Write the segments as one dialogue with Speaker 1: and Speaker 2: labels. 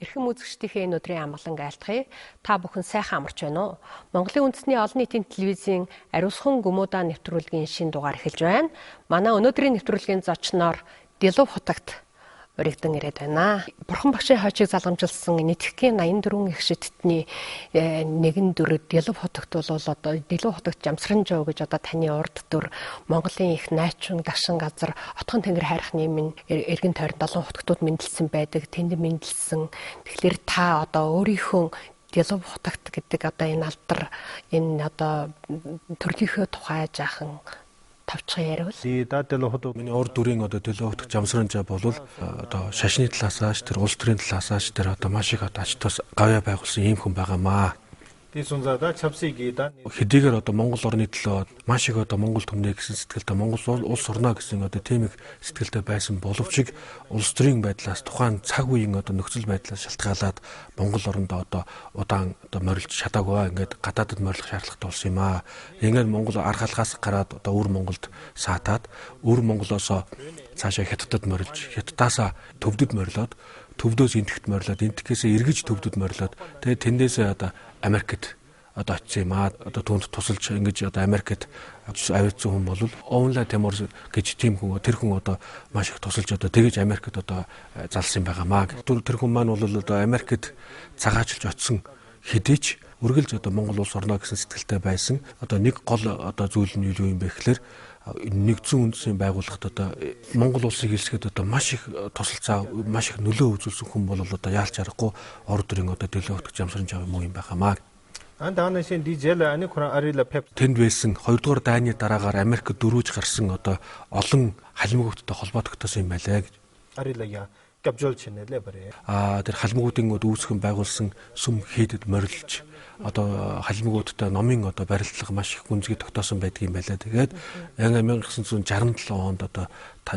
Speaker 1: Эрхэм үзэгчдийнхээ энэ өдрийн амгалан айлтгая. Та бүхэн сайхан амарч байна уу? Монголын үндэсний олон нийтийн телевизийн Ариусхан Гүмүдаа нэвтрүүлгийн шинэ дугаар эхэлж байна. Манай өнөөдрийн нэвтрүүлгийн зочноор Дэлөв хотогт өргөдөн ирээд байна. Бурхан багшийн хойчийг залгамжилсан нийтгэхийн 84 их шидтний нэгэн дүр Дэлөв хотогт бол одоо Дэлөв хотогт Жамсран жоо гэж одоо таны урд дүр Монголын их найчин дашин газар отхон тэнгэр хайрхны минь эргэн тойрон 7 хотогтууд мэндэлсэн байдаг. Тэнд мэндэлсэн. Тэгэхээр та одоо өөрийнхөө Дэлөв хотогт гэдэг одоо энэ алдар энэ одоо төрлийнхөө тухай жаахан тавчхан яриул.
Speaker 2: Миний урд дүрийн одоо Дэлөв хотогт Жамсран жоо болвол одоо шашны талаасаа ч тэр улс төрийн талаасаа ч тэр одоо маш их одоо ачтаас гавья байгуулсан ийм хүн байгаамаа. Хэдийгээр одоо Монгол орны төлөө маш их одоо Монгол төмнө гэсэн сэтгэлтэй Монгол улс орно гэсэн одоо тийм их сэтгэлтэй байсан боловч улс төрийн байдлаас тухайн цаг үеийн одоо нөхцөл байдлаас шалтгаалаад Монгол оронд одоо удаан одоо морилж чадаагүй ингээд гадаадд морилох шаардлагатай болсон юм аа. Ингээд Монгол арга халахаас гараад одоо өвөр Монголд саатаад өвөр Монголоос цаашаа Хятадд морилж Хятадаасаа төвдөд морилоод төвдөөс энтэгт морилоод энтгээс эргэж төвдөд морилоод тэгээд тэндээсээ одоо Америкт одоо очсон юм аа. Одоо түүнд тусалж ингэж одоо Америкт авьяацсан хүн бол Оунла Тимур гэж тийм хүн тэр хүн одоо маш их тусалж одоо тэгэж Америкт одоо залсан юм байгаамаа. Тэр хүн маань бол одоо Америкт цагаачилж очсон хэдий ч үргэлж одоо Монгол улс орно гэсэн сэтгэлтэй байсан. Одоо нэг гол одоо зүйл нь юу юм бэ гэхээр нэгдсэн үндэсний байгууллагад одоо Монгол улсыг хэлсгээд одоо маш их тусалцаа маш их нөлөө үзүүлсэн хүн бол одоо яалч аргагүй орд төрийн одоо Дэлөв хотогт Жамсран жоо юм байгаамаа. Тэнд байсан 2 дугаар дайны дараагаар Америкт дөрвөж гарсан одоо олон халимгуудтай холбоо тогтоосон юм байлаа гэж. Тэр халимгуудын үүсгэн байгуулсан сүм хийдэд морилж одоо халимгуудтай номын одоо барилдлага маш их гүнзгий тогтоосон байдаг юм байлаа. Тэгээд 1967 онд одоо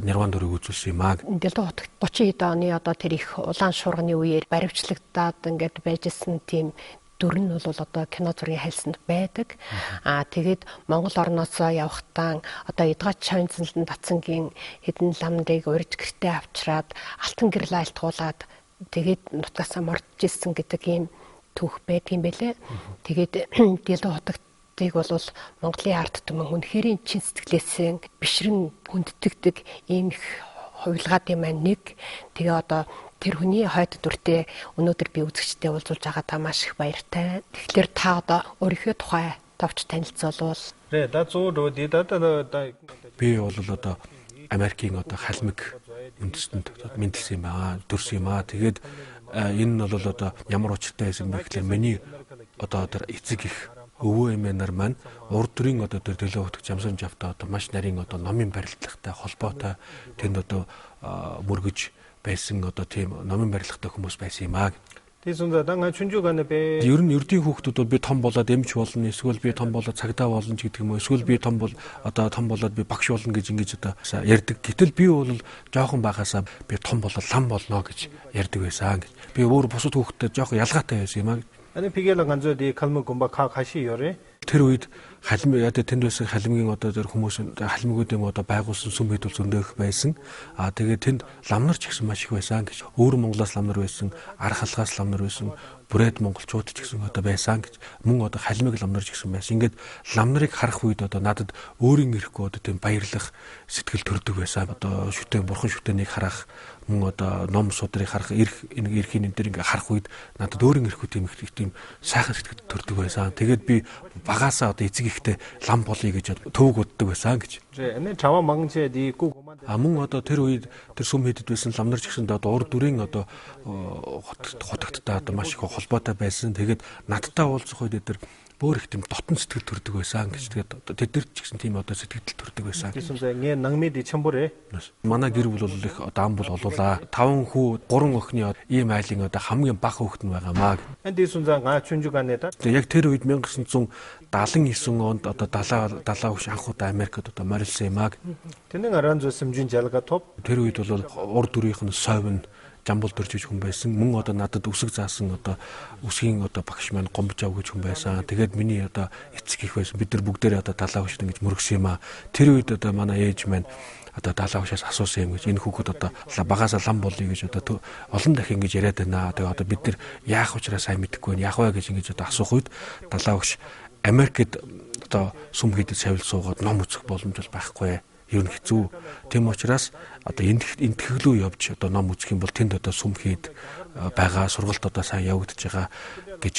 Speaker 2: Нирван дөрөв үзүүлсэн юм аа.
Speaker 1: Дэлөв хотогт 30 хэд оны одоо тэр их улаан шуурганы үеэр баривчлагдаад ингээд байжсэн тийм дүр нь бол одоо кино зургийн хайлсанд байдаг. Тэгээд Монгол орноос явхтаа одоо Эдгач Шавинцэн Татсангийн хэдэн ламдыг урьж гэртээ авчраад алтан гэрэл айлтгуулад тэгээд нутгаасаа морж ирсэн гэдэг ийм түүх байдгийн байлээ. Тэгээд Дэлөв хотогтыг бол Монголын ард түмэн үнэхээр чин сэтгэлээсээ бишрэн хүндэтгдэг ийм их хувилгаад юм аа нэг. Тэгээ одоо тэр хүний хойд дүртэй өнөөдөр би үзэгчтэй уулзуулж байгаа та маш их баяртай. Тэгэхээр та одоо өөрийнхөө тухай товч танилцуулбал.
Speaker 2: Би бол одоо Америкийн одоо халимг үндэстэнд мэндэлсэн юм аа, төрсөн юм аа. Тэгээд энэ нь бол одоо ямар учиртай байсан бэ гэхээр миний одоо тэр эцэг их өвөө эмээ нар маань урд төрийн одоо тэр Дэлөв хотогт Жамсран жавтаа одоо маш нарийн одоо номын барилдлагатай холбоотой тэнд одоо мөргөж байсан одоо тийм номын барилгатай хүмүүс байсан юм аа. Ер нь ердийн хүүхдүүд бол би том болоод эмч болно, эсвэл би том болоод цагдаа болно ч гэдэг юм уу, эсвэл би том болоод би багш болно гэж ингэж одоо ярьдаг. Гэтэл би бол жоохон байхасаа би том болоод лам болно гэж ярьдаг байсан гэж. Би өөр бусад хүүхдтэй жоохон ялгаатай байсан юм аа. Тэр үед тэнд байсан халимгийн одоо тэр хүмүүс халимгуудын одоо байгуулсан сүм хэд бол зөндөөх байсан. Тэгээд тэнд лам нар ч гэсэн маш их байсан гэж. Өөр Монголоос лам нар байсан, арга халахаас лам нар байсан, бүрээд монголчууд ч гэсэн одоо байсан гэж. Мөн одоо халимг лам нар ч гэсэн байсан. Ингээд лам нарыг харах үед одоо надад өөрийн эрэхгүй одоо тийм баярлах сэтгэл төрдөг байсан. Одоо бурхан шүтээнийг харах, мөн одоо ном судрыг харах, эрхийн энэ төр ингээ харах үед надад өөрийн эрэхгүй тийм сайхан сэтгэл төрдөг байсан. Тэгээд би багаасаа одоо эцэг ихтэй лам болъё гэж төвөг уддаг байсан гэж. Мөн одоо тэр үед тэр сүм хийдэд байсан лам нар ч гэсэн одоо урд дүрийн одоо хотогттой одоо маш их холбоотой байсан. Тэгээд надтай уулзах үед тэр бүр их тийм дотн сэтгэл төрдөг байсан гэж. Тэгээд тэд нар ч гэсэн тийм одоо сэтгэл төрдөг байсан. Манай гэр бүл бол их одоо ам бол олуулаа. 5 хүү, 3 охины ийм айлын одоо хамгийн бага хүүхэд нь байгаамаа. Яг тэр үед 1979 онд одоо 70 хүч анх удаа Америкт одоо морилсан юм аа. Тэр үед бол урд дүрийнх нь совин жамбал дөржиж хүн байсан. Мөн одоо надад үсэг заасан одоо үсгийн одоо багш маань гомбож авах гэж хүн байсан. Тэгээд миний одоо эцэг их байсан. Бид нар бүгдээрээ одоо далаа хөшнө гэж мөргсөн юм аа. Тэр үед одоо манай ээж маань одоо далаа хөшөөс асуусан юм гэж энэ хүүхэд одоо багаасаа лам болъё гэж одоо олон дахин ингэж яриад байна. Тэгээ одоо бид нар яах учраа сайн мэдэхгүй байна. Яах вэ гэж ингэж одоо асуух үед далаа хөш Америкт одоо сүм хийдэд савил суугаад ном үзэх боломж бол байхгүй. Ер нь хэцүү. Тэм учраас одоо энтгэлөө явж одоо ном үзэх юм бол тэнд одоо сүм хэд байгаа сургалт одоо сайн явагдаж байгаа гэж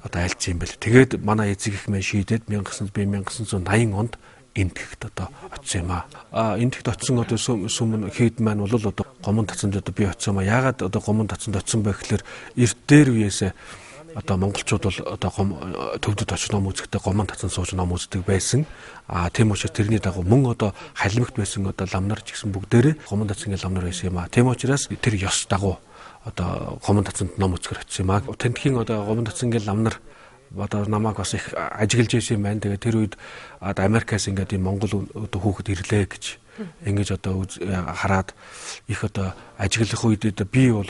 Speaker 2: одоо альцсан юм бэл. Тэгээд манай эцэг их маань шийдээд 1980 онд энтгэгт одоо очсон юм аа. Энтгэгт очсон одоо сүм хэд маань бол одоо гомон тацанд одоо би очсон юм аа. Яагаад одоо гомон тацанд очсон бэ гэхээр эрт дээр үеэс одоо монголчууд бол одоо төвдөд очиж ном үзэхдээ гомон тацан сууж ном үздэг байсан. Тийм учраас тэрний дагуу мөн одоо халимагт байсан одоо ламнар ч гэсэн бүгдээрээ гомон тацангийн ламнар байсан юм аа. Тийм учраас тэр ёс дагуу одоо гомон тацанд ном үзэхэр очсон юм аа. Тэнтхийн одоо гомон тацангийн ламнар одоо намайг бас их ажиглаж байсан юм байна. Тэгээ тэр үед одоо Америкаас ингээд энэ Монгол одоо хүүхэд ирлээ гэж ингэж одоо хараад их одоо ажиглах үед би бол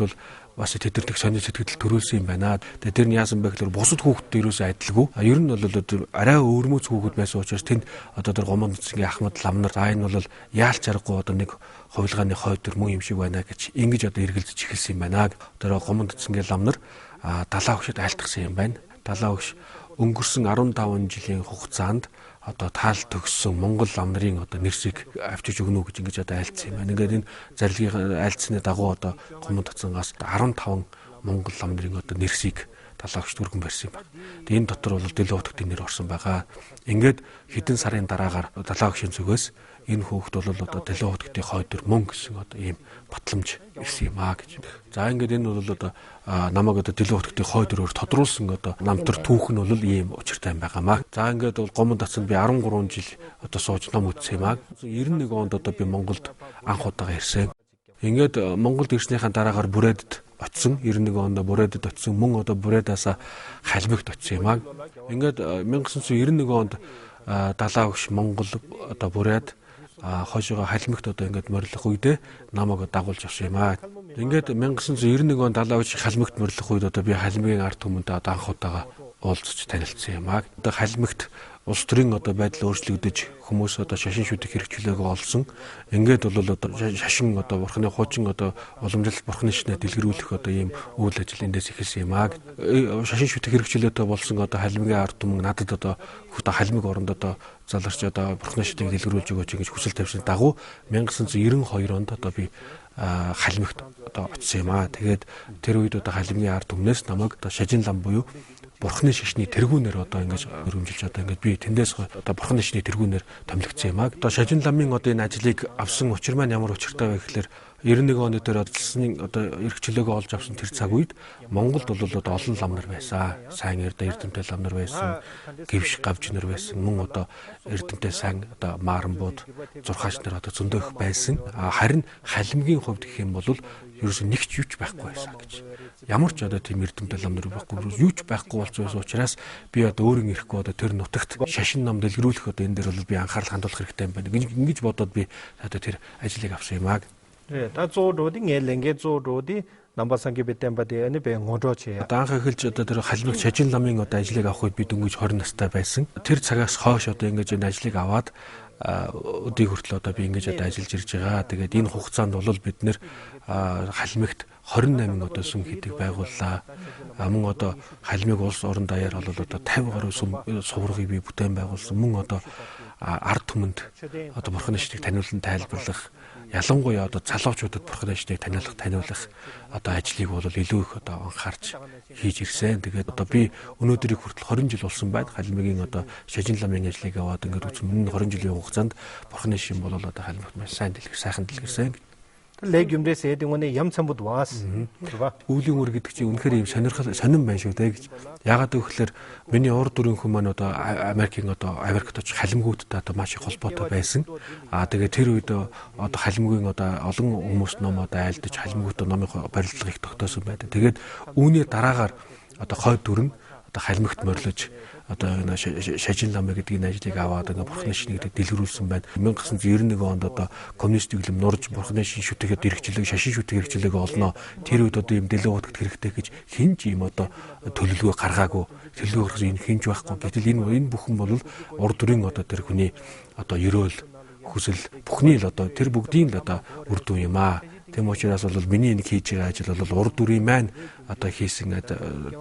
Speaker 2: бас тэдэрдэг сонир сэтгэл төрүүлсэн юм байна. Тэгээ тэр нь яасан бэ гэхээр бусад хүүхдтэй юусоо адилгүй. Ер нь бол арай өөрмөц хүүхэд байсан учраас тэнд одоо тэр гомон цэцгийн Ахмад ламнар энэ бол яалч аргагүй одоо нэг хувилгааны хойд төр мөн юм шиг байна гэж ингэж одоо эргэлзэж эхэлсэн юм байна. Тэр гомон цэцгийн ламнар далаа хөшөд айлтгсан юм байна. Далаа хөш өнгөрсөн 15 жилийн хугацаанд одоо таал төгссөн Монгол ламнарын одоо нэрсийг авчиж өгнө үү гэж ингэж одоо айлцсан юм байна. Ингээд энэ зарилгын айлцсны дагуу одоо гомон тацангаас 15 Монгол ламнарын одоо нэрсийг далаа хөш түргэн барьсан юм байна. Тэгээ энэ дотор бол Дэлгэн утгын нэр орсон байгаа. Ингээд хэдэн сарын дараагаар далаа хөшийн зүгээс энэ хүүхэд бол одоо Дэлгэн утгын хойд төр мөн гэсэн одоо ийм батламж ирсэн юм аа гэж. За ингээд энэ бол одоо намайг одоо Дэлгэн утгын хойд төрөөр тодруулсан одоо намтар түүх нь бол ийм учиртай юм байгаамаа. За ингээд бол гомон тацанд би 13 жил одоо сууж ном үзсэн юм аа. 91 онд одоо би Монголд анх удаага ирсэн. Ингээд Монголд ирснийхаа дараагаар Бүрээдэд очсон. 91 онд Бүрээдэд очсон. Мөн одоо Бүрээдээс Халимагт очсон юм аа. Ингээд 1991 онд далаа хөш Монгол одоо Бүрээд хойшоо Халимагт одоо ингээд морилох үедээ намайг дагуулж авсан юм аа. Ингээд 1991 он далаа хөш Халимагт морилох үед одоо би Халимагийн ард түмэнд одоо анх удаага уулзч танилцсан юм аа. Одоо Халимагт улс төрийн одоо байдал өөрчлөгдөж хүмүүс одоо шашин шүтэх хэрэгчлээгөө олсон. Ингээд бол одоо шашин одоо бурхны хуучин одоо уламжлалт бурхны шинэ дэлгэрүүлэх одоо ийм үйл ажил эндээс эхэлсэн юм аа. Шашин шүтэх хэрэгчлээтэй болсон одоо Халимагийн ард түмэн надад одоо Халимаг оронд одоо заларч одоо бурхны шинийг дэлгэрүүлж өгөөч гэж хүсэл тавьсан дагуу 1992 онд одоо би Халимагт одоо очсон юм аа. Тэгээд тэр үед одоо Халимагийн ард түмнээс намайг одоо Шажин лам буюу бурхны шишний тэргүүнээр одоо ингэж өргөмжилж одоо ингэж би тэндээс одоо бурхны шишний тэргүүнээр томилогдсон юм аа. Одоо Шажин ламын одоо энэ ажлыг авсан учир маань ямар учиртай вэ гэхээр 91 оны дээр одолсны одоо эрхчлөөгөө олж авсан тэр цаг үед Монголд бол одоо олон ламнар байсан. Сайн эрдэмтэй ламнар байсан. Гэвш гавж нар байсан. Мөн одоо эрдэмтэй сайн одоо Мааранбууд зурхаач нар одоо зөндөөх байсан. Харин Халимагийн хувьд гэх юм бол ерөөсөө нэгч юуч байхгүй байсан гэж. Ямар ч одоо тийм эрдэмтэй ламнар байхгүй. Юуч байхгүй болчихсон учраас би одоо өөрийн ирэхгүй одоо тэр нутагт шашин ном дэлгэрүүлэх одоо энэ дээр бол би анхаарал хандуулах хэрэгтэй юм байна. Ингэж бодоод би одоо тэр ажлыг авсан юм аа.
Speaker 3: 다 조로디 녜랭게 조로디 남바상기 베템바디 아니 бэ ngодооч.
Speaker 2: Одоо анх эхэлж одоо тэр Халимаг Шажин ламын одоо ажлыг авах үед би дөнгөж 20 настай байсан. Тэр цагаас хойш одоо ингэж энэ ажлыг аваад өдий хүртэл одоо би ингэж одоо ажиллаж ирж байгаа. Тэгээд энэ хугацаанд бол бид нэр Халимагт 28 одоо сүм хийдэг байгууллаа. Мөн одоо Халимаг улс орон даяар бол одоо 50 гаруй сүм суврагыг би бүтээн байгуулсан. Мөн одоо ард түмэнд одоо бурхны шишнийг таниулан тайлбарлах, ялангуяа одоо залуучуудад бурхны шишнийг таниулах одоо ажлыг бол илүү их одоо анхаарч хийж ирсэн. Тэгээд одоо би өнөөдрийг хүртэл 20 жил болсон байна. Халимагийн одоо Шажин ламын ажлыг аваад ингээд үзсэн 20 жилийн хугацаанд бурхны шишин бол одоо Халимагт маш сайхан дэлгэрсэн.
Speaker 3: Легюмдээс эдэг үнэ ям цамбуд ваас.
Speaker 2: Үүлийн үр гэдэг чинь үнэхээр юм сонирн байна шүү дээ гэж. Яагаад гэвэл миний урд дүрийн хүмүүс маань одоо Америкт очиж Халимгуудтай одоо маш их холбоотой байсан. Тэгээд тэр үед одоо Халимгийн одоо олон хүмүүс ном одоо айлдаж Халимгуудтай номын барилдлага их тогтоосон байдаг. Тэгээд үүний дараагаар одоо хойд дүр нь одоо халимагт морлож одоо энэ шажин ламаа гэдэг энэ ажлыг аваад ингээ бурхны шинийг дэлгэрүүлсэн байна. 1991 онд одоо коммунист дэглэм нурж бурхны шин шүтэхэд хэрэгжлэг шашин шүтэг хэрэгжлэг олноо. Тэр үед одоо юм дэлгэн утгад хэрэгтэй гэж хинж юм одоо төлөвлөгөө гаргаагүй. Төлөвлөгөө энэ хинж байхгүй. Гэтэл энэ бүхэн бол урд дүрийн одоо тэр хүний одоо ерөөл хүсэл бүхний л одоо тэр бүгдийн л одоо үр дүн юм аа. Тэм учраас бол миний энэ хийж байгаа ажил бол урд дүрийн маань одоо хийсэн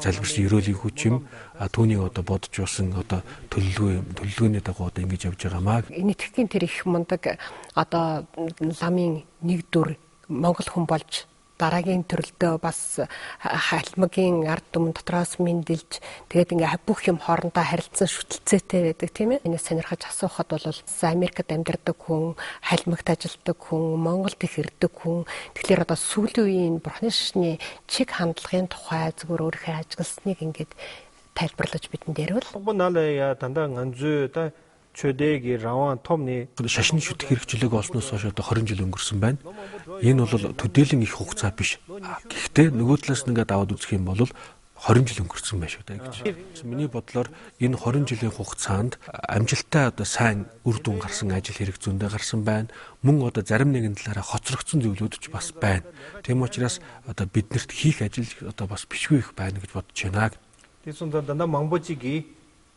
Speaker 2: залбирсан ерөөлийн хүч юм. Түүнийг одоо бодож уусан одоо төлөвлөгөөний дагуу одоо ингэж явж байгаамаа.
Speaker 1: Нийтгэхийн тэр их мундаг одоо ламын нэг дүр Монгол хүн болж дараагийн төрөлдөө бас халимагийн ард түмэн дотроос мэндэлж тэгээд ингээ бүх юм хоорондоо харилцан шүтэлцээтэй байдаг тийм ээ. Энэ сонирхож асуухад бол Америкт амьдардаг хүн, халимагт ажилладаг хүн, Монголд их ирдэг хүн. Тэгэхээр одоо сүүлийн үеийн бурхны шашны чиг хандлагын тухай зөвхөн өөрийнхөө ажигласныг ингээд тайлбарлаж бидэнд ярил.
Speaker 3: Буналая дандаа ганзуу та чөдөгийн раван томны
Speaker 2: шашны шүтэг хэрэгжлэг олсноос хойш одоо 20 жил өнгөрсөн байна. Энэ бол төдийлөн их хугацаа биш. Гэхдээ нөгөө талаас нь ингээд аваад үзэх юм бол 20 жил өнгөрсөн байх шүү дээ гэж. Миний бодлоор энэ 20 жилийн хугацаанд амжилттай одоо сайн үр дүн гарсан ажил хэрэг зөндөө гарсан байна. Мөн одоо зарим нэгэн талаараа хоцрогдсон зүйлүүд ч бас байна. Тэм учраас одоо биднэрт хийх ажил одоо бас бишгүй их байна гэж бодож байна.
Speaker 3: Тэсүн дандаа мангбочиги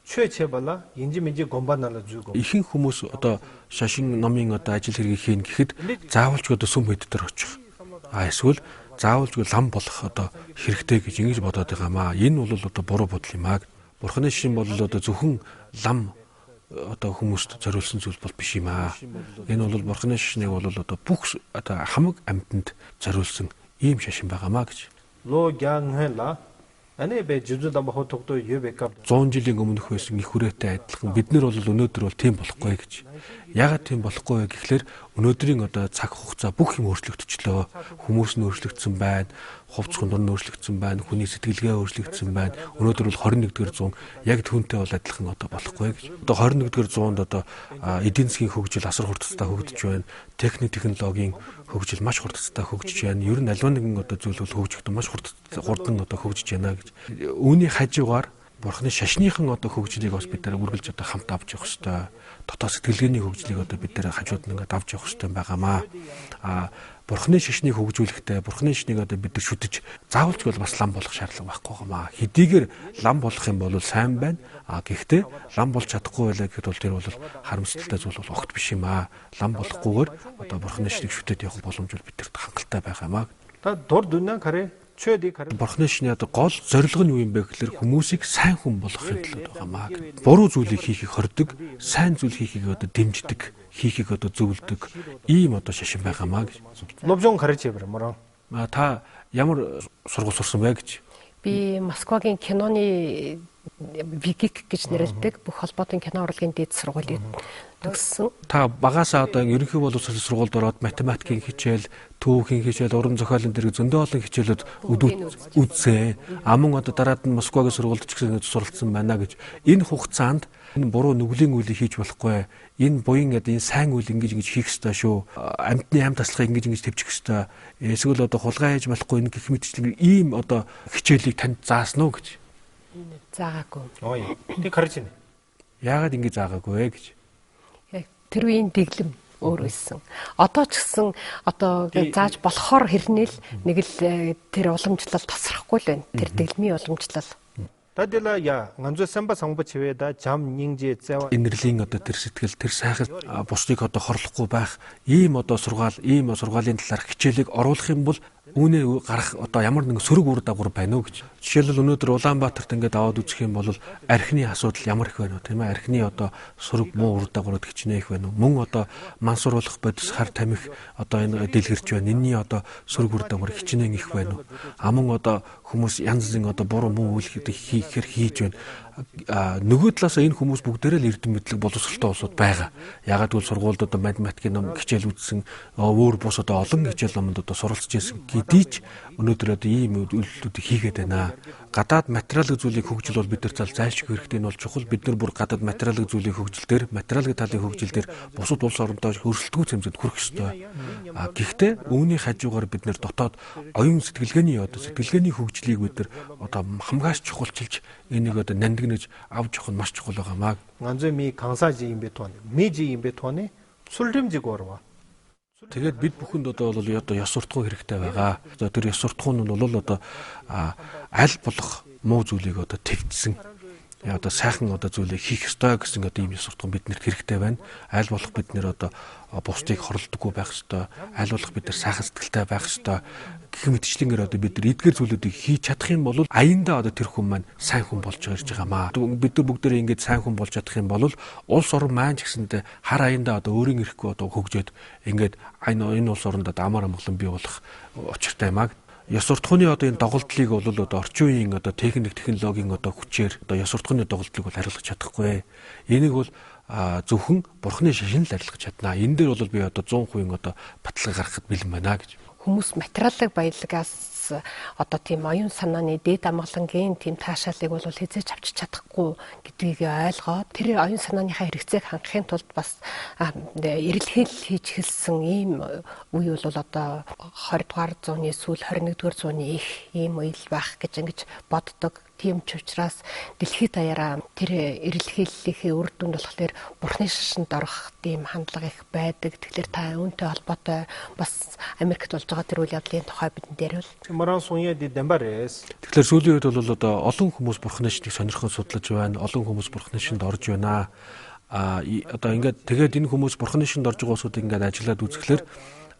Speaker 3: 최체발라 인지민지 곰반나라 주고
Speaker 2: ихэнх хүмүүс одоо шашин номын одоо ажил хэргийг хийн гэхэд заавалж одоо сүм хэд дээр очих. Эсвэл заавалж лам болох одоо хэрэгтэй гэж ингэж бодоод байгаамаа. Энэ бол одоо буруу бодол юм аа. Бурхны шин бол одоо зөвхөн лам одоо хүмүүст зориулсан зүйл бол биш юм аа. Энэ бол бурхны шашныг бол одоо бүх одоо хамаг амьтанд зориулсан ийм шашин байгаамаа гэж.
Speaker 3: Ло гянхэла Аны бэ жүзүдэн бохотогдоо юбэкап
Speaker 2: 100 жилийн өмнөх байсан их хүрээтэй адилхан бид нар бол өнөөдөр бол тийм болохгүй гэж. Яагаад тийм болохгүй вэ гэхлээр өнөөдрийн одоо цаг хугацаа бүх юм өөрчлөгдчихлөө. Хүмүүс нь өөрчлөгдсөн байна, хувцс хундар нь өөрчлөгдсөн байна, хүний сэтгэлгээ өөрчлөгдсөн байна. Өнөөдөр бол 21-р зуун яг түүнтэй бол адилхан одоо болохгүй гэж. Одоо 21-р зуунд одоо эдийн засгийн хөгжил асар хурдтай хөгжиж байна. Техник технологийн хөгжил маш хурдтай хөгжиж байна. Ер нь аливаа нэгэн одоо зүйл бол хөгжихдээ маш хурдан одоо хөгжиж байна гэж. Үүний хажуугаар бурхны шашныхан одоо хөгжлийг бас бид нар үргэлж одоо хамт авч явах хэрэгтэй. Дотоод сэтгэлгээний хөгжлийг одоо бид нар хажууд нь ингээд авч явах хэрэгтэй байгаамаа. Бурхны шашныг хөгжүүлэхдээ бурхны шашныг одоо бид нар шүтэж заавалж бол бас лам болох шаардлага байхгүй гамаа. Хэдийгээр лам болох юм бол сайн байна. Гэхдээ лам болж чадахгүй байлаа гэхэд бол тэр бол харамсалтай зүйл бол огт биш юм аа. Лам болохгүйгээр одоо бурхны шашныг шүтээд явах боломж бол бидэрт хангалттай байгаамаа.
Speaker 3: Та дур дүнэн карэ
Speaker 2: Бурхны шашны одоо гол зорилго нь юу юм бэ гэхээр хүмүүсийг сайн хүн болгохын төлөө байгаамаа. Буруу зүйлийг хийхийг хордог, сайн зүйл хийхийг одоо дэмждэг, хийхийг одоо зөвлөдөг ийм одоо шашин байгаамаа гэж.
Speaker 3: Лобжон харж яваа.
Speaker 2: Та ямар сургууль сурсан бэ гэж?
Speaker 1: Би Москвагийн киноны ВИКИК гэж нэрлэдэг бүх холбоотой кино урлагийн дэд сургуулийг төгссөн.
Speaker 2: Та багасаа одоо ерөнхий боловсролын сургуульд ороод математикийн хичээл, түүхийн хичээл, уран зохиолын дэрэг зөндөө олон хичээлүүд үзсэн. Мөн одоо дараад нь Москвагийн сургуульд ч гэсэн суралцсан байна гэж. Энэ хугацаанд энэ буруу нүглийн үйлийг хийж болохгүй. Энэ буян энэ сайн үйл ингэж хийх ёстой шүү. Амьтны ам таслахыг ингэж төвчих ёстой. Эсвэл одоо хулгай хийж болохгүй энэ гэх мэтчлэн ийм одоо хичээлийг танд заасан уу гэж.
Speaker 1: Заагаагүй.
Speaker 3: Ой. Тэг харж байна.
Speaker 2: Яагаад ингэ заагаагүй вэ гэж.
Speaker 1: Тэр үеийн дэглэм өөр байсан. Одоо ч гэсэн одоо зааж болохоор хэрнээл нэг л тэр уламжлал тасрахгүй л байна. Тэр дэглэмийн уламжлал.
Speaker 3: Тадила я ганцоо самба самбачвэда жам нингжи зэва
Speaker 2: энерлийн одоо тэр сэтгэл тэр сайхан бусдыг одоо хорлохгүй байх ийм одоо сургаалын талаарх хичээлийг оруулах юм бол үүнээ гарах одоо ямар нэгэн сөрөг үр дагавар байна уу гэж. Жишээлбэл өнөөдөр Улаанбаатарт ингээд аваад үзэх юм бол архины асуудал ямар их байна вэ тийм ээ? Архины одоо сөрөг муу үр дагаврууд хичнээн их байна уу? Мөн одоо мансууруулах бодис хар тамхи одоо энэ дэлгэрч байна. Энийний одоо сөрөг үр дагавар хичнээн их байна уу? Мөн одоо хүмүүс янз бүрийн одоо буруу муу үйл хийхээр хийж байна. нөгөө талаас энэ хүмүүс бүгдээрээ л эрдэм мэдлэг боловсролтой улсууд байгаа. Ягаад гэвэл сургуульд одоо математикийн ном хичээл үзсэн, өөр бус одоо олон хичээл номонд одоо суралцж ирсэн гэдий ч өнөөдөр одоо ийм үйлдэлүүдийг хийгээд байна. Гадаад материалын зүйлийг хөгжил бол бид нар зайлшгүй хэрэгтэй нь бол чухал. Бид нар бүр гадаад материалын зүйлийн хөгжил дээр, материалын талын хөгжил дээр бусад улс оронтой хөрсөлтгүй хэмжээнд хүрэх ёстой. Гэхдээ үүний хажуугаар бид нар дотоод оюун сэтгэлгээний хөгжлийг бид нар одоо хамгаалж чухалчилж энийг одоо нандинаж авч явах нь маш чухал байгаамаа.
Speaker 3: Ганцхан ми 강사지 임베토네. 미지 임베토네. 술림지고 орва.
Speaker 2: Тэгээд бид бүхэнд одоо бол одоо ёс суртахуун хэрэгтэй байгаа. Одоо тэр ёс суртахуун нь бол одоо аль болох муу зүйлийг одоо твцсэн. Одоо сайхан одоо зүйлийг хийх ёстой гэсэн одоо ийм ёс суртахуун биднэрт хэрэгтэй байна. Аль болох бид нэр одоо бусдыг хорлдоггүй байх ёстой. Аль болох бид нар сайхан сэтгэлтэй байх ёстой. Гэх мэтчлэнгээр одоо бид нар эдгээр зүйлүүдийг хийж чадах юм бол аяндаа одоо тэр хүн маань сайн хүн болж ирж байгаамаа. Бид нар бүгдээрээ ингэж сайн хүн болж чадах юм бол улс орон маань ч гэсэндээ хар аяндаа одоо өөрийн эрэхгүй одоо хөгжөөд ингээд энэ улс оронд одоо амар амгалан бий болох учиртай юмаа. Ёс суртахууны одоо энэ доголдлыг бол одоо орчин үеийн одоо технологийн одоо хүчээр одоо ёс суртахууны доголдлыг бол хариулах чадахгүй. Энийг бол зөвхөн бурхны шашин л арилгах чадна. Энэ дээр бол би одоо 100% одоо баталгаа гаргахад бэлэн байна гэж.
Speaker 1: Хүмүүс материалын баялагаас одоо тийм оюун санааны дээд амгалангийн тийм таашаалыг бол хязгаарч авчиж чадахгүй гэдгийг ойлгоод тэр оюун санааныхаа хэрэгцээг хангахын тулд бас эрэлхийл хийж эхэлсэн ийм үе бол одоо 20 дугаар зууны сүүл 21 дугаар зууны их ийм үйл байх гэж ингэж боддог. Тийм ч учраас дэлхийд даяараа тэр эрэлхийллийнхээ үр дүнд болохоор бурхны шашинд орох тийм хандлага их байдаг. Тэгэхээр та үүнтэй холбоотой бас Америкт болж байгаа тэр үйл явдлын тухай бидэнд ярил.
Speaker 3: Маран сунья ди дембарес.
Speaker 2: Тэгэхээр сүүлийн үед бол одоо олон хүмүүс бурхны шашныг сонирхон судлаж байна. Олон хүмүүс бурхны шашинд орж байна. Одоо ингээд тэгээд энэ хүмүүс бурхны шашинд орж байгаа хүмүүсүүд ингээд ажиллаад үзэхлээр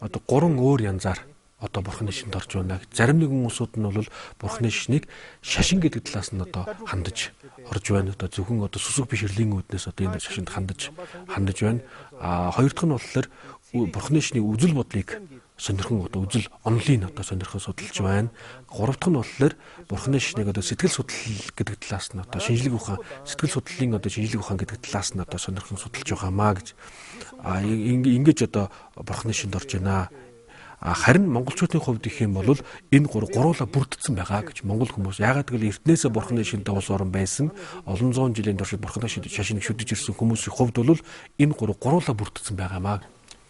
Speaker 2: одоо 3 өөр янзаар одоо бурхны шашинд орж байна. Зарим нэгэн хүмүүсүүд нь бол бурхны шашныг шашин гэдэг талаас нь одоо хандаж орж байна. Одоо зөвхөн одоо сүсэг биш эрлийн үүднээс одоо энэ шашинд хандаж байна. Хоёр дахь нь болохоор бурхны шашны үзэл бодлыг сонирхон одоо үзэл онолыг одоо сонирхон судалж байна. Гурав дахь нь болохоор бурхны шашныг одоо сэтгэл судлал гэдэг талаас нь одоо шинжлэх ухаан, сэтгэл судлалын одоо шинжлэх ухаан гэдэг талаас нь одоо сонирхон судалж байгаамаа гэж. Ингэж одоо бурхны шашинд орж байна. Харин монголчуудын хувьд гэх юм бол энэ гуруула бүрдсэн байгаа гэж монгол хүмүүс. Яагаад гэвэл эртнээсээ бурхны шашинтай улс орон байсан, олон зуун жилийн турш бурхны шашиныг шүдэж ирсэн хүмүүсийн хувьд бол энэ гуруула бүрдсэн байгаамаа.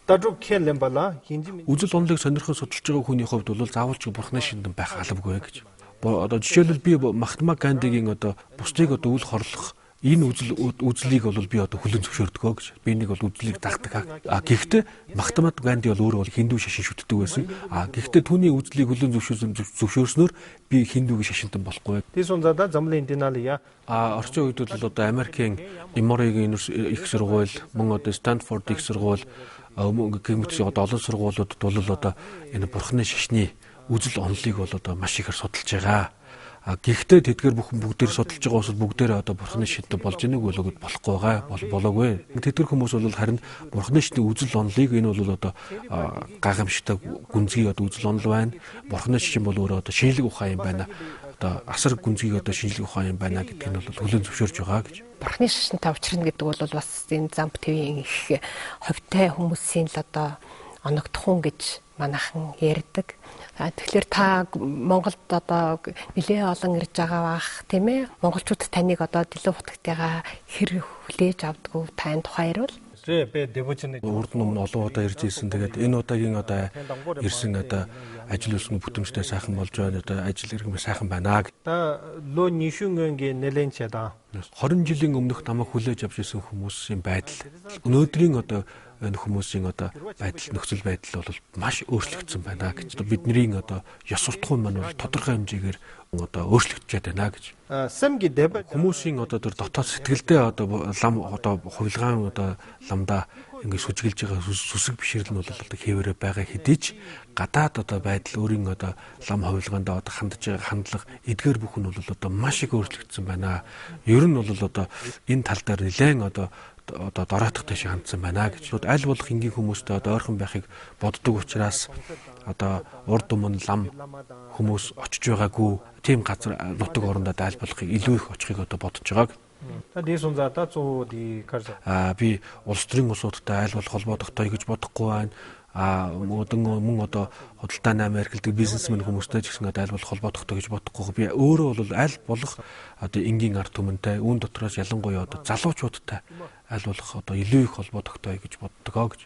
Speaker 2: Үзэл онолыг сонирхон судалж байгаа хүний хувьд бол заавал ч бурхны шашинд байх албагүй гэж. Одоо жишээлбэл би Махатма Гандигийн одоо бусдыг одоо үл хорлох энэ үзлийг бол би одоо хүлэн зөвшөөрдгөө гэж. Би нэг бол үзлийг дагдаг. Гэхдээ Махатма Ганди бол өөрөө хиндүү шашин шүтдэг байсан. Гэхдээ түүний үзлийг хүлэн зөвшөөрснөөр би хиндүүгийн шашинтан болохгүй.
Speaker 3: Тийсунзада замлын диналия.
Speaker 2: Орчин үед бол одоо Америкийн Emory-гийн их сургууль, мөн одоо Stanford их сургууль, гэмтсэн одоо олон сургуулиудад бол одоо энэ бурхны шашны үзэл онолыг бол одоо маш ихээр судалж байгаа. Гэхдээ тэдгээр бүгдээр судалж байгаа усуд бүгдээр одоо бурхны шашинтай болж ийнэг болохгүй байгаа болоогүй. Тэдгээр хүмүүс бол харин бурхны шашны үзэл онолыг энэ бол одоо гайхамшигтай гүнзгий одоо үзэл онол байна. Бурхны шашин бол өөрөө одоо шинжлэх ухаан юм байна. Одоо асар гүнзгий одоо шинжлэх ухаан юм байна гэдгийг нь бол хүлээн зөвшөөрж байгаа гэж.
Speaker 1: Бурхны шашинтай учрна гэдэг бол бас энэ зам твийн их ховтой хүмүүсийн л одоо оногдохун гэж манайхан ярьдаг. Тэгэхээр та Монголд одоо нэлээ олон ирж байгаа бах тийм ээ. Монголчууд таныг одоо дэлгэн хутагтайгаа хэр хүлээж авдггүй та энэ тухай ярил.
Speaker 2: Урд өмнө олон удаа ирж ирсэн. Тэгээд энэ удаагийн одоо ирсэн одоо ажил үйлсний бүтэмжтэй сайхан болж байна. Одоо ажил иргэн сайхан байна.
Speaker 3: Та ло нишүнгэнгийн нэлен чада.
Speaker 2: 20 жилийн өмнөх намайг хүлээж авч ирсэн хүмүүсийн байдал өнөөдрийн одоо энэ хүмүүсийн одоо байдал нөхцөл байдал бол маш өөрчлөгдсөн байна гэж. Бидний одоо ёс суртахуун маань бол тодорхой хэмжээгээр одоо өөрчлөгдөж байна гэж. Хүмүүсийн одоо тэр дотоод сэтгэлдээ одоо лам одоо хувилгаан одоо ламда ингээд сүжиглж байгаа сүсэг бишрэл нь бол одоо хэвээрээ байгаа хэдий ч гадаад одоо байдал өөрийн одоо лам хувилгаандаа одоо хандж байгаа хандлага эдгээр бүхэн бол одоо маш их өөрчлөгдсөн байна. Ер нь бол одоо энэ тал дээр нэлээд одоо одоо дороотхтой шиг хандсан байна гэж. Аль болох энгийн хүмүүстэй одоо ойрхон байхыг боддог учраас одоо урд өмнө лам хүмүүс очиж байгаагүй тийм газар нутаг орондоо аль болох илүү их очихыг одоо бодож байгааг. Би улс төрийн усуудтай аль болох холбоо тогтооё гэж бодохгүй байна. Мөн одоо худалдааны ам эрхэлдэг бизнесмен хүмүүстэй ч гэсэн аль болох холбоо тогтооё гэж бодохгүй. Би өөрөө бол аль болох одоо энгийн ард түмэнтэй үүн дотроос ялангуяа одоо залуучуудтай аль болох одоо илүү их холбоо тогтооё гэж боддгоо гэж.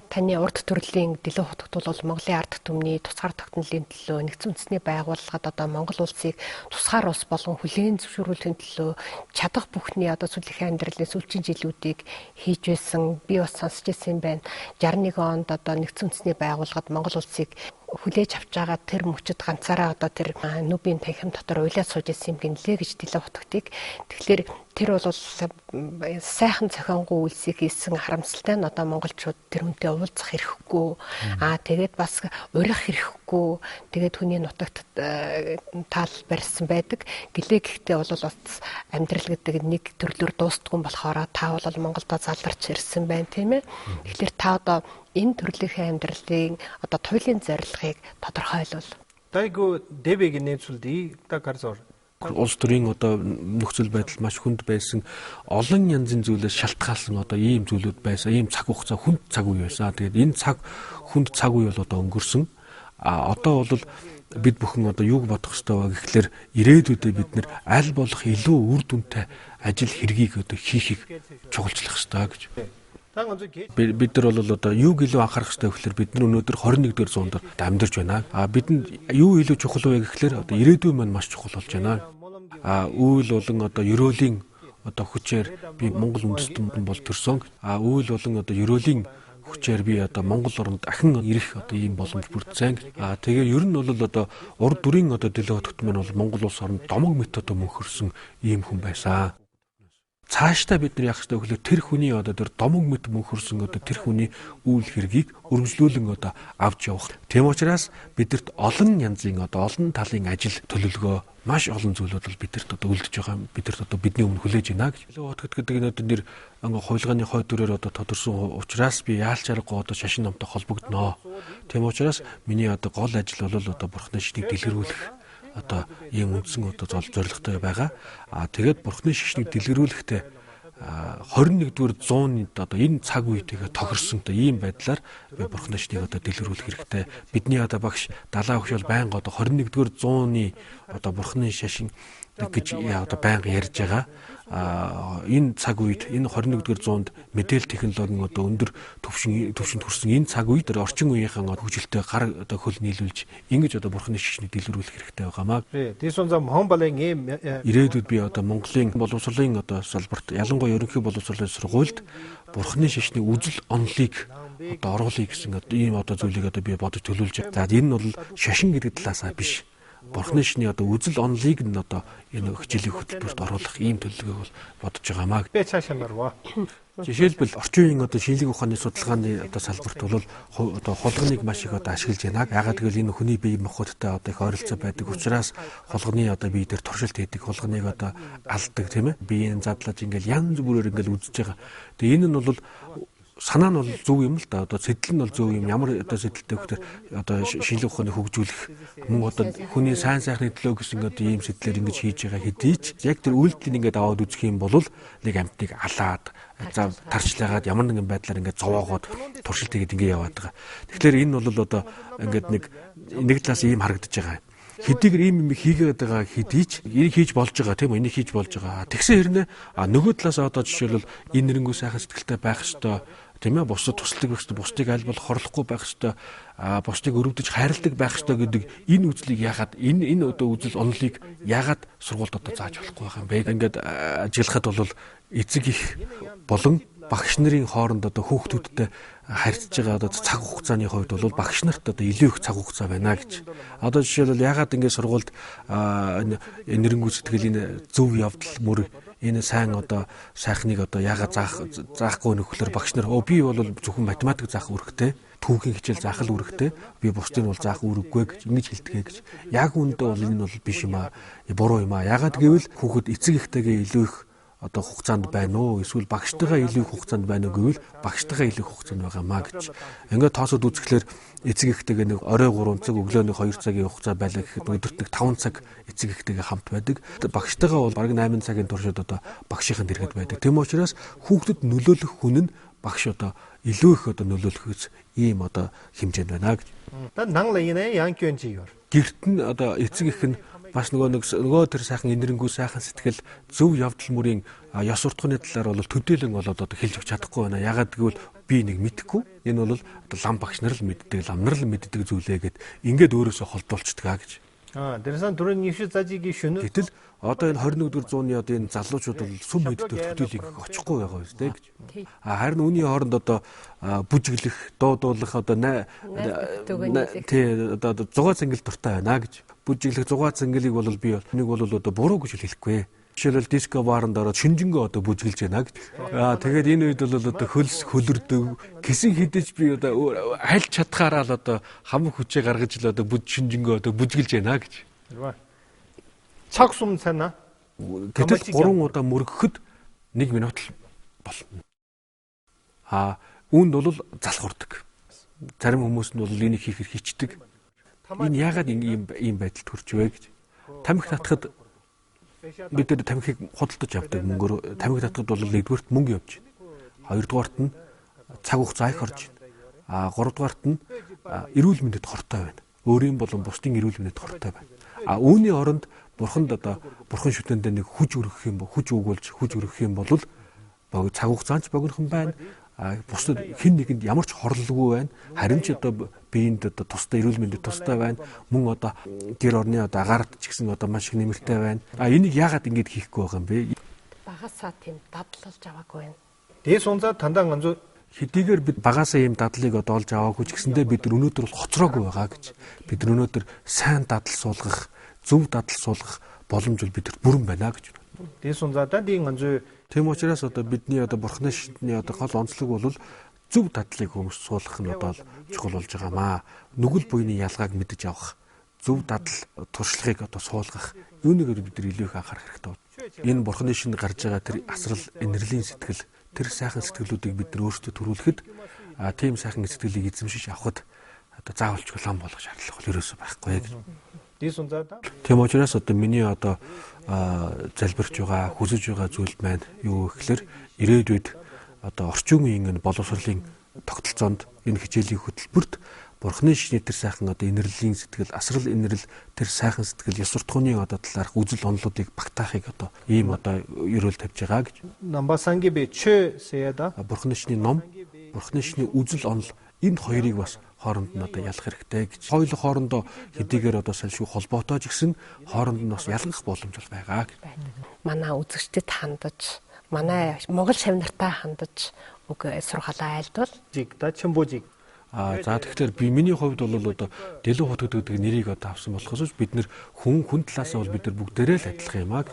Speaker 1: Таны урд төрлийн дэлгүү хотгол бол Монголын ард түмний тусгаар тогтнолын төлөө нэгдсэн үндэсний байгууллагад одоо Монгол улсыг тусгаар улс болон хүлээн зөвшөөрөхийн төлөө чадах бүхний одоо сүүлийн амьдралын сүүлийн жилүүдийг хийж байсан. Би бас сонсч ирсэн юм байна. 61 онд одоо нэгдсэн үндэсний байгууллагад Монгол улсыг хүлээж авч байгаа тэр мөчөд ганцаараа одоо тэр нүбийн танхим дотор уйлаад сууж ирсэн юм гинлээ гэж дэлгүү хотгтыг. Тэгэхээр тэр бол сайхан цохингуй үйлсийг хийсэн харамсалтай нь одоо монголчууд тэр хүнтэй уулзах хэрэггүй. Тэгээд бас урих хэрэггүй. Тэгээд хүний нутагт таал барьсан байдаг. Гэлээ гэхдээ бол амьдрал гэдэг нэг төрлөөр дуустдаггүй болохоор та бол Монголдо заларч ирсэн байна тийм ээ. Тэгэхээр та одоо энэ төрлийн амьдралын одоо туйлын зорилгыг тодорхойлвол.
Speaker 3: Тайгу дэбэг нээцүүлдий та гарсоор.
Speaker 2: Улс төрийн одоо нөхцөл байдал маш хүнд байсан. Олон янзын зүйлээс шалтгаалсан одоо ийм зүйлүүд байсан. Ийм цаг хугацаа хүнд цаг үе байсан. Тэгээд энэ хүнд цаг үе бол одоо өнгөрсөн. Одоо бол бид бүхэн одоо юуг бодох ёстой вэ гэхлээр ирээдүйдээ бид нэр аль болох илүү үр дүнтэй ажил хэргийг одоо хийхийг чухалчлах ёстой гэж. Бид нар бол одоо юуг илүү анхаарах хэрэгтэй гэхээр бид нар өнөөдөр 21-р зуунд амьдарч байна. Бидэнд юу илүү чухал вэ гэхлээр одоо ирээдүйн маань маш чухал болж байна. Үйл болон одоо ерөөлийн одоо хүчээр би Монгол үндэстэн бол төрсөн. Үйл болон одоо ерөөлийн хүчээр би одоо Монгол оронд дахин ирэх одоо ийм боломж бүрдсэн. Тэгээ ер нь бол одоо урд дүрийн одоо дэлгүү хотгот маань бол Монгол улс оронд домог мэт одоо мөнхөрсөн ийм хүн байсан. Цаашдаа бид нар яах ёстой вэ гэхээр тэр хүний одоо тэр домог мэт мөнхөрсөн одоо тэр хүний үйл хэргийг өргөжлүүлэн одоо авч явах. Тэм учраас бидэрт олон янзын одоо олон талын ажил төлөвлөгөө маш олон зүйлүүд бол бидэрт одоо үлдэж байгаа. Бидэрт одоо бидний өмнө хүлээж байна гэж. Хотгот гэдэг нь одоо нэр хувилгааны хой дүрээр одоо тодорсон учраас би яалч аргагүй одоо шашин номтой холбогдноо. Тэм учраас миний одоо гол ажил бол одоо бурхны шишнийг дэлгэрүүлэх одоо ийм үндсэн одоо зорилготой байгаа. Тэгээд бурхны шишнийг дэлгэрүүлэхдээ 21-р зууны одоо энэ цаг үетэйгээ тохирсон одоо ийм байдлаар бурхны шишнийг одоо дэлгэрүүлэх хэрэгтэй. Бидний одоо багш далаа өгш бол байнга одоо 21-р зууны одоо бурхны шашин гэж одоо байнга ярьж байгаа. Энэ цаг үед энэ 21-р зуунд мэдээлэл технологийн одоо өндөр түвшинд хүрсэн энэ цаг үед орчин үеийнхээ хөгжилтэй гар одоо хөл нийлүүлж ингэж одоо бурхны шишнийг дэлгэрүүлэх хэрэгтэй байгаамаа. Ирээдүйд би одоо Монголын боловсролын одоо салбарт ялангуяа ерөнхий боловсролын сургуульд бурхны шишний үзэл онолыг одоо оруулъя гэсэн одоо ийм одоо зүйлийг одоо би бодож төлөвлөж байгаа. За энэ нь бол шашин гэдэг талаасаа биш. Бурхны шишний одоо үзэл онолыг нь одоо энэ хичээлийн хөтөлбөрт оруулах ийм төлөвлөгөөг бол бодож байгаамаа. Жишээлбэл орчин үеийн одоо шинжлэх ухааны судалгааны одоо салбарт бол одоо хулганыг маш их одоо ашиглаж байна. Ягаад гэвэл энэ хүний бие махбодтой одоо их ойролцоо байдаг учраас хулганы одоо бие дээр туршилт хийдэг, хулганыг одоо алдаг тийм ээ. Биеийн задлаж ингээл янз бүрээр ингээл үзэж байгаа. Тэгээ энэ нь бол санаа нь бол зөв юм л да. Одоо сэтэл нь бол зөв юм. Ямар одоо сэтэлтэй хөтөр одоо шинжлэх ухааныг хөгжүүлэх мөн одоо хүний сайн сайхны төлөө гэсэн одоо ийм сэтлэр ингэж хийж байгаа хэдий ч яг тэр үйлдэлийг ингээд аваад үзэх юм бол нэг амьтныг алаад за тарчлагаад ямар нэгэн байдлаар ингээд зовоогоод туршилт хийгээд ингээд яваад байгаа. Тэгэхээр энэ бол одоо ингээд нэг талаас ийм харагдаж байгаа. Хэдийгээр ийм юм хийгээд байгаа хэдий ч энийг хийж болж байгаа тийм үү? Энийг хийж болж байгаа. Тэгсэн хэрнээ нөгөө талаас одоо жишээлбэл энэ нэрнгүү сайхан сэтгэлтэй байх ёстой. Тийм ээ, бусдад тусалдаг байх ёстой, бусдыг аль болох хорлохгүй байх ёстой, бусдыг өрөвдөж хайрладаг байх ёстой гэдэг энэ үзлийг яагаад энэ одоо үзэл онолыг яагаад сургуульд одоо зааж болохгүй байх юм бэ? Ингээд ажиллахад бол эцэг их болон багш нарын хооронд одоо хүүхдүүдтэй харьцаж байгаа одоо цаг хугацааны хувьд бол багш нарт одоо илүү их цаг хугацаа байна гэж. Одоо жишээлбэл яагаад ингээд сургуульд нэрнгүү сэтгэлийн зөв явдал мөр энэ сайн одоо сайхныг одоо яагаад заахгүй нөхлөр багш нар би бол зөвхөн математик заах үүрэгтэй, түүхийн хичээл заах л үүрэгтэй, би бусдын бол заах үүрэггүй гэж ингэж хэлдэг гэж. Яг үүндээ бол энэ бол биш юм аа, буруу юм аа. Яагаад гэвэл хүүхэд эцэг эхтэйгээ илүү их одоо хугацаанд байна уу эсвэл багштайгаа илүү их хугацаанд байна уу гэвэл багштайгаа илүү их хугацаанд байгаамаа гэж. Ингээд тоосод үзэхлээр эцэг эхтэйгээ нэг орой 3 цаг өглөө нэг 2 цагийн хугацаа байлаа гэхэд өдөрт нэг 5 цаг эцэг эхтэйгээ хамт байдаг. Багштайгаа бол бараг 8 цагийн туршид одоо багшийн дэргэд байдаг. Тэм учраас хүүхдэд нөлөөлөх хүн нь багш одоо илүү их одоо нөлөөлөхөөс ийм одоо хэмжээнд байна гэж.
Speaker 3: Та нанглаинэ янкюнжиyor.
Speaker 2: Гэрт нь одоо эцэг их нь бас нөгөө тэр сайхан инэрэнгүү сайхан сэтгэл зөв явдал мөрийн ёс суртахууны талаар бол төдийлөн болоод одоо хэлж өгч чадахгүй байна. Ягаад гэвэл би нэг мэдэхгүй. Энэ бол одоо лам багш нар л мэддэг, лам нар л мэддэг зүйлээ гэд ингээд өөрөөсөө холдуулцдаг гэж.
Speaker 3: Дэрсэн түрүүн нэвшил зажигийн шөнө.
Speaker 2: Гэтэл одоо энэ 21-р зууны одоо энэ залуучууд бол сүм мэддэг төдийлийг очихгүй байгаа биз дээ гэж. Харин үүний хооронд одоо бүжиглэх, дуудуулах одоо одоо зугаа цэнгэл дуртай байна гэж. Бүжиглэх зугаа цэнгэлийг бол би нэг бол одоо буруу гэж хэлэхгүй. Жишээлбэл диско бааранд ороод шинжэнгөө одоо бүжиглж байна гэж. Тэгээд энэ үед бол одоо хөлс хөлөрдөг гисэн хідэж би одоо хайлт чадхаараа л одоо хамаг хүчээ гаргаж л одоо шинжэнгөө одоо бүжиглж байна гэж.
Speaker 3: Цаг сум цана.
Speaker 2: Гэтэл 3 удаа мөргөхөд 1 минут л болно. Үүнд бол залхуурдаг. Зарим хүмүүс нь бол энийг хийхээр хичдэг. Энэ яагаад ийм байдалд хүрч вэ гэж. Тамхи татахад бид нар тамхиг худалдаж авдаг мөнгөөр тамхи татахад бол нэгдүгээрт мөнгө явж байна. Хоёрдугаарт нь цаг хугацаа их орж байна. Гуравдугаарт нь эрүүл мэндэд хортой байна. Өөрийн болон бусдын эрүүл мэндэд хортой байна. Үүний оронд бурханд одоо бурхан шүтэндээ нэг хүч өргөх юм бол хүч өгүүлж хүч өргөх юм бол цаг хугацаанд богинохон байна. Бусдад хэн нэгэнд ямар ч хорлолгүй байна. Харин ч одоо биеинд одоо тустай эрүүл мэндэд тустай байна. Мөн одоо гэр орны одоо агаарт ч гэсэн одоо маш их нэмэртэй байна. Энийг яагаад ингэж хийхгүй байгаа юм бэ?
Speaker 1: Багасаа тийм дадлалж аваагүй байна.
Speaker 3: Дээс унзаа тандан ганц
Speaker 2: хэдийгээр бид багасаа ийм дадлыг одоо олж аваагүй ч гэсэндээ бид өнөөдөр бол хоцроогүй байгаа гэж. Бид өнөөдөр сайн дадал суулгах, зөв дадал суулгах боломж бол бидэнд бүрэн байна гэж.
Speaker 3: Дээс унзаадаа ди ганц.
Speaker 2: Тэм учраас одоо бидний одоо бурхны шидний одоо гол онцлог бол зөв дадлыг хүмүүс суулгах нь одоо чухал болж байгаамаа. Нүгэл буйны ялгааг мэдэж авах, зөв дадал туршлагыг одоо суулгах үүнийг бид нар илүү их анхаарах хэрэгтэй байна. Энэ бурхны шинд гарч байгаа тэр асрал инэрлийн сэтгэл, тэр сайхан сэтгэлүүдийг бид нар өөрсдөө төрүүлэхэд тийм сайхан сэтгэлийг эзэмшиж авахд одоо заавалч лам болгох шаардлага бол ерөөсөө байхгүй гэж. Тийм учраас одоо миний одоо залбирч байгаа, хүсэж байгаа зүйл маань юу гэхээр ирээдүйд одоо орчин үеийн энэ боловсролын тогтолцоонд энэ хичээлийн хөтөлбөрт бурхны шинэ тэр сайхан одоо инэрлийн сэтгэл, асрал инэрл тэр сайхан сэтгэл, ёс суртахууны одоо талаарх үзэл онолуудыг багтаахыг одоо ийм одоо ерөөл тавьж байгаа гэж.
Speaker 3: Намбасанги бэ чэ сэяда.
Speaker 2: Бурхны шинэ ном, бурхны шинэ үзэл онол энэ хоёрыг бас хооронд нь одоо ялах хэрэгтэй гэж. Хоёулаа хоорондоо хэдийгээр одоо салшгүй холбоотой ч гэсэн хооронд нь бас ялгах боломж бол байгаа.
Speaker 1: Манай үзэгчдэд хандаж, манай Монгол шавь нартай хандаж үг сургалаа айлдвал
Speaker 3: жигда чимбужиг.
Speaker 2: За тэгэхээр би миний хувьд бол одоо дэлүү хотод гэдэг нэрийг одоо авсан болохоос бид нэр хүн талаасаа бол бид нар бүгдээрээ л адилхан юм аа.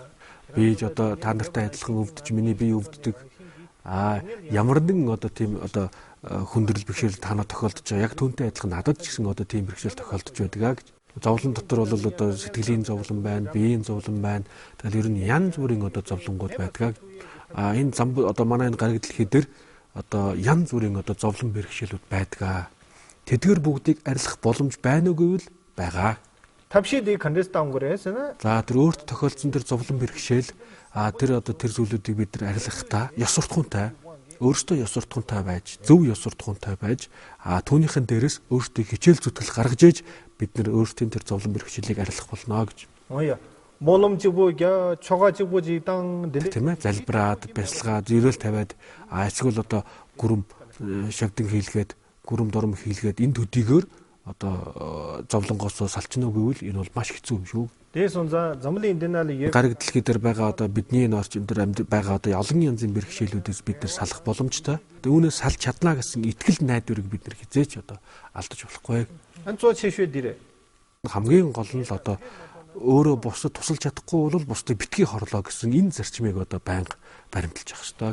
Speaker 2: Би ч одоо та нартай адилхан өвдөж миний бие өвддөг. Ямар нэгэн одоо тийм одоо хүндрэл бэрхшээл танаа тохиолдож байгаа. Яг түүнтэй адилхан надад ч гэсэн одоо тийм бэрхшээл тохиолдож байдаг гэж. Зовлон дотор бол одоо сэтгэлийн зовлон байна, биеийн зовлон байна. Тэгэл ер нь янз бүрийн одоо зовлонгууд байдаг. Энэ зам одоо манай энэ гариг дэлхий дээр одоо янз бүрийн одоо зовлон бэрхшээлүүд байдаг. Тэдгээр бүгдийг арилгах боломж байна уу гэвэл байгаа.
Speaker 3: Тавшид кондест ангурэсна.
Speaker 2: За тэр өөрт тохиолдсон тэр зовлон бэрхшээл тэр одоо тэр зүйлүүдийг бид нар арилгахтаа ёс суртахуунтай өөртөө ёс суртахуунтай байж, зөв ёс суртахуунтай байж, түүнийхэн дээрээс өөртөө хичээл зүтгэл гаргаж ээж бид нар өөртөө тэр зовлон бэрхшээлийг арилгах болно гэж.
Speaker 3: Боломжгүй чогаажгүй дан
Speaker 2: тийм ээ залбираад, бясалгаад, зөрөөл тавиад эсвэл одоо гүрэм шавдан хийлгээд, гүрэм дурм хийлгээд энэ төдийгөр одоо зовлонгоос салчна гэвэл энэ бол маш хэцүү юм шүү.
Speaker 3: Дээс унзаа замлын дэнал
Speaker 2: гариг дэлхий дээр байгаа одоо бидний энэ орчин дээр амьд байгаа одоо олон янзын бэрхшээлүүдээс бид нар салах боломжтой. Тэгээ үүнээс салж чадна гэсэн итгэл найдварыг бид нар хизээч одоо алдаж болохгүй.
Speaker 3: Анцоо чишвэ дэрэ.
Speaker 2: Хамгийн гол нь л одоо өөрөө бусад тусалж чадахгүй бол бусдыг битгий хорлоо гэсэн энэ зарчмыг одоо байнга баримталж явах хэрэгтэй.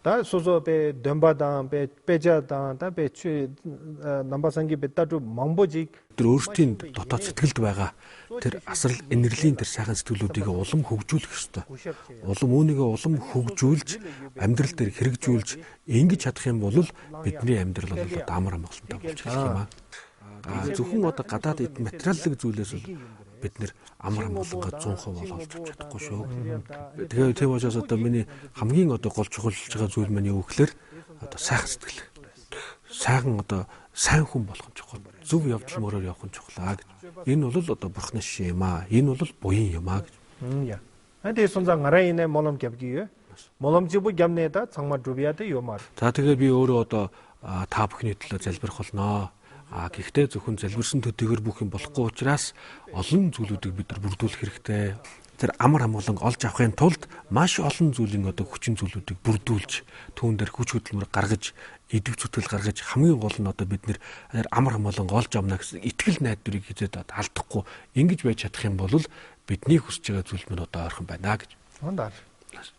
Speaker 3: 다 소소베 덤바다 베 베자다 다베 추 남바상기 베타도 망보지
Speaker 2: Тэр өөрсдийн дотоод сэтгэлд байгаа тэр асрал энерлийн тэр сайхан сэтгэлүүдийг улам хөгжүүлэх ёстой. Улам үүнийгээ улам хөгжүүлж амьдрал дээр хэрэгжүүлж ингэж чадах юм бол бидний амьдрал бол одоо амар амгалантай болж эхлэх юм аа. Зөвхөн одоо гадаад эд материаллык зүйлээс бид нэр амар амгалангаа 100% олж чадахгүй шүү. Тэгээ тийм учраас одоо миний хамгийн одоо гол чухалж байгаа зүйл маань юу гэхээр одоо сайхан сэтгэл. Сайхан одоо сайн хүн болох нь чухал. Зөв явдал мөрөөр явах нь чухал гэж. Энэ бол одоо бурхны шишээ юм аа. Энэ бол буян юм аа гэж.
Speaker 3: Я. Ханти сонза гараине молом гэвгий. Молом жибу гямнеда цангма дубиаде юмар.
Speaker 2: За тэгээ би өөрөө одоо та бүхний төлөө залбирах болно. Гэхдээ зөвхөн залбирсан төдийгөр бүх юм болохгүй учраас олон зүйлүүдийг бид нар бүрдүүлэх хэрэгтэй. Тэр амар амгалан олж авахын тулд маш олон зүйлийн одоо хүчин зүйлүүдийг бүрдүүлж түүн дээр хүч хөдөлмөр гаргаж, идэв зүтгэл гаргаж хамгийн гол нь одоо бид нэр амар амгалан олж авна гэсэн итгэл найдварыг хизээд алдахгүй ингэж байж чадах юм бол бидний хүсэж байгаа зүйл мань одоо ойрхон байна гэж.
Speaker 3: Ондар.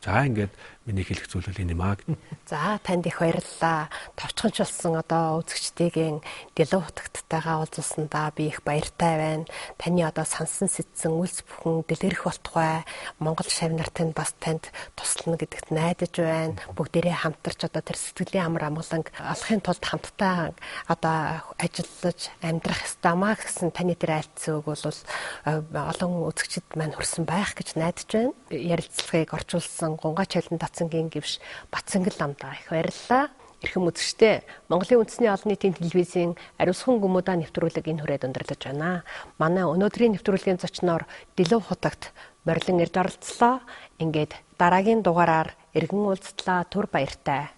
Speaker 2: За ингээд миний хэлэх зүйл бол энэ юм аа.
Speaker 1: За танд их баярлалаа. Товчхончлсон одоо үзэгчдийн дэлгүү хутагттайгаа уулзсандаа би их баяртай байна. Таны одоо сансан сэтсэн үйлс бүхэн дэлгэрэх болтугай. Монгол шавь нар танд бас танд туслана гэдэгт найдаж байна. Бүгдээрээ хамтарч одоо тэр сэтгэлийн амар амгаланг олохын тулд хамтдаа одоо ажиллаж амьдрах ёстой маа гэсэн таны тэр альцсан үг бол олон үзэгчд маань хүрсэн байх гэж найдаж байна. Ярилцлагыг орчуулсан Гунгаа Чалин Татсангийн гівш Батсангал намдаа их баярлалаа. Эрхэм үзэгчдээ Монголын үндэсний олон нийтийн телевизийн ариусхан гүмүүдаа нэвтрүүлэг энэ хүрээд өндөрлөж байна. Манай өнөөдрийн нэвтрүүлгийн зочноор Дэлгүү хутагт морилон ирж оролцлоо. Ингээд дараагийн дугаараар эргэн уулзтлаа. Түр баяртай.